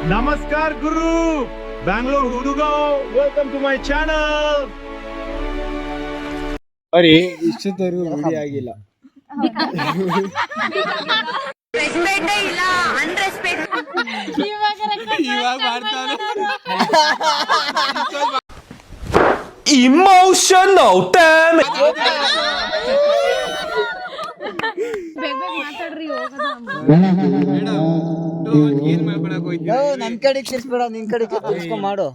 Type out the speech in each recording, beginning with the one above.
ನಮಸ್ಕಾರ ಗುರು, ಬ್ಯಾಂಗ್ಳೂರ್ ಹುಡುಗ, welcome to my channel. ಬರೀ ಇಷ್ಟೊತ್ತವರೆಗೂ ರೂಢಿ ಆಗಿಲ್ಲ. ಇಲ್ಲ ಅನ್ರೆಸ್ಪೆಕ್ಟ್ ಇವಾಗ ಮಾಡ್ತಾನೆ. Emotional damage. ನನ್ ಕಡೆ ತಿರ್ಸ್ಬೇಡ, ನಿನ್ ಕಡೆ ತಿರ್ಸ್ಕೊಂಡ್ ಮಾಡು.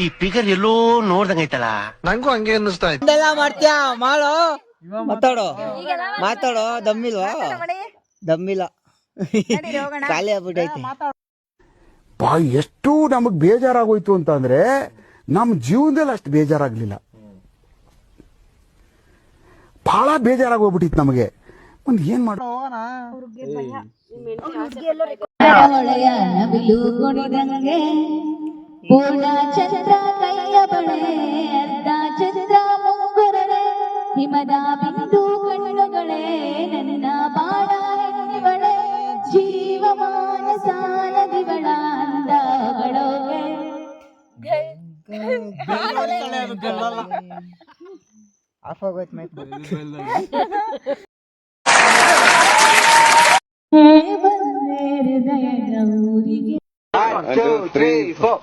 ಈ ಫಿಗರ್ ಎಲ್ಲೋ ನೋಡ್ದಂಗೈತಲ್ಲ, ನಂಗೂ ಹಂಗೆ ಅನ್ನಿಸ್ತಾ ಇತ್ತು. ಮಾಡ್ತೀಯಾ ಮಾಡು, ಮಾತಾಡೋ. ದಮ್ಮಿಲ್ವಾ? ದಮ್ಮಿಲ್ಲ, ಖಾಲಿ ಆಗ್ಬಿಟ್ಟೈತಿ. ಎಷ್ಟು ನಮಗ್ ಬೇಜಾರಾಗೋಯ್ತು ಅಂತಂದ್ರೆ ನಮ್ ಜೀವನದಲ್ಲಿ ಅಷ್ಟು ಬೇಜಾರಾಗ್ಲಿಲ್ಲ, ಬಹಳ ಬೇಜಾರಾಗೋಗ್ಬಿಟ್ಟಿತ್ತು ನಮಗೆ. ಒಂದ್ ಏನ್ ಮಾಡೋ ಹೊಳೆಯ ನವಿಲು ಕುಣಿದಂಗೆ ಪೂರ್ಣ ಚಂದ್ರ ಕೈಯ ಬಳೆ ಅರ್ಧ ಚಂದ್ರ ಮುಂಗುರಳೆ ಹಿಮದ ಬಿಂದು ಕಣ್ಣುಗಳೇ ನನ್ನ ಬಾಳ ಹೆಣ್ಣಿವಳೆ ಜೀವಮಾನ ಸಾಲದಿವಳ ಅಂದಗಳೋಗೆ ಆಫ್ ಆಗೋಯ್ತು ಮೈಕ್.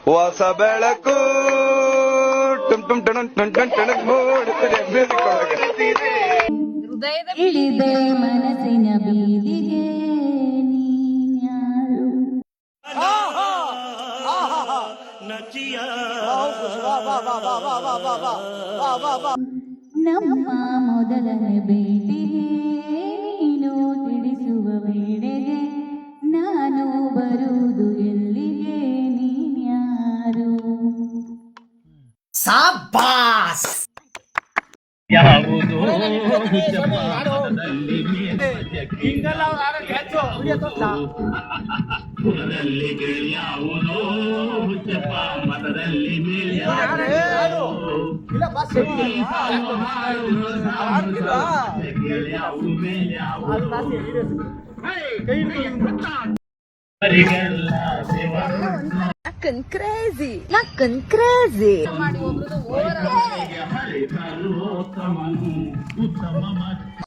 ಹೊಸ ಬೆಳಕು ಇಳಿದೆ ಮನಸ್ಸಿನ ಬೀದಿಗೆ ನೀನ್ಯಾರು ನಮ್ಮ ಮೊದಲನೇ ಭೇಟಿಗೆ ನೀನು ತಿಳಿಸುವ ವೇಳೆಗೆ ನಾನು ಬರುವುದು ಎಲ್ಲಿಗೆ ನೀನ್ಯಾರು. ಸಾಬಾಸ್. ಯಾವುದು crazy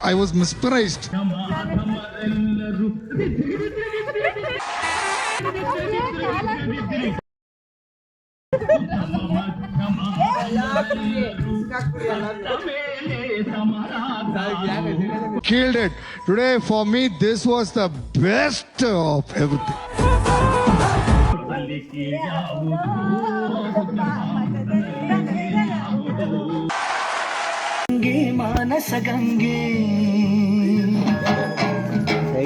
I was mesmerized. Killed it. Today for me this was the best of everything. ಮಾನಸ ಗಂಗೆ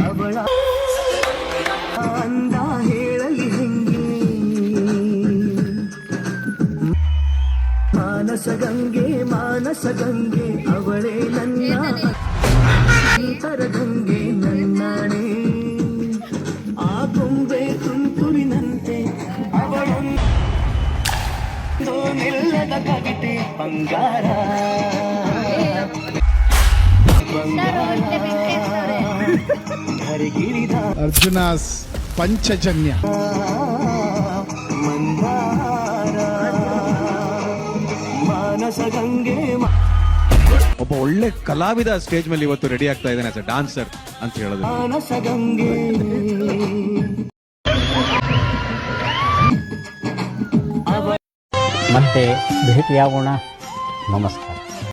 ಅವಳ ಅಂದ ಹೇಳಲಿ ಹೆಂಗೆ. ಮಾನಸ ಗಂಗೆ ಅವಳೇ ನನ್ನ ತರಗಂಗೆ ನನ್ನಾಣೆ. ಆ ಗೊಂಬೆ ತುಂತುರಿನಂತೆ ಅವಳೊಂದು ನಿಲ್ಲದ ಕವಿತೆ ಬಂಗಾರ. Arjuna's Panchajanya. ಒಬ್ಬ ಒಳ್ಳೆ ಕಲಾವಿದ ಸ್ಟೇಜ್ ಮೇಲೆ ಇವತ್ತು ರೆಡಿ ಆಗ್ತಾ ಇದ್ದಾನೆ ಆಸ್ ಎ ಡಾನ್ಸರ್ ಅಂತ ಹೇಳೋದು. ಮತ್ತೆ ಭೇಟಿಯಾಗೋಣ. ನಮಸ್ಕಾರ.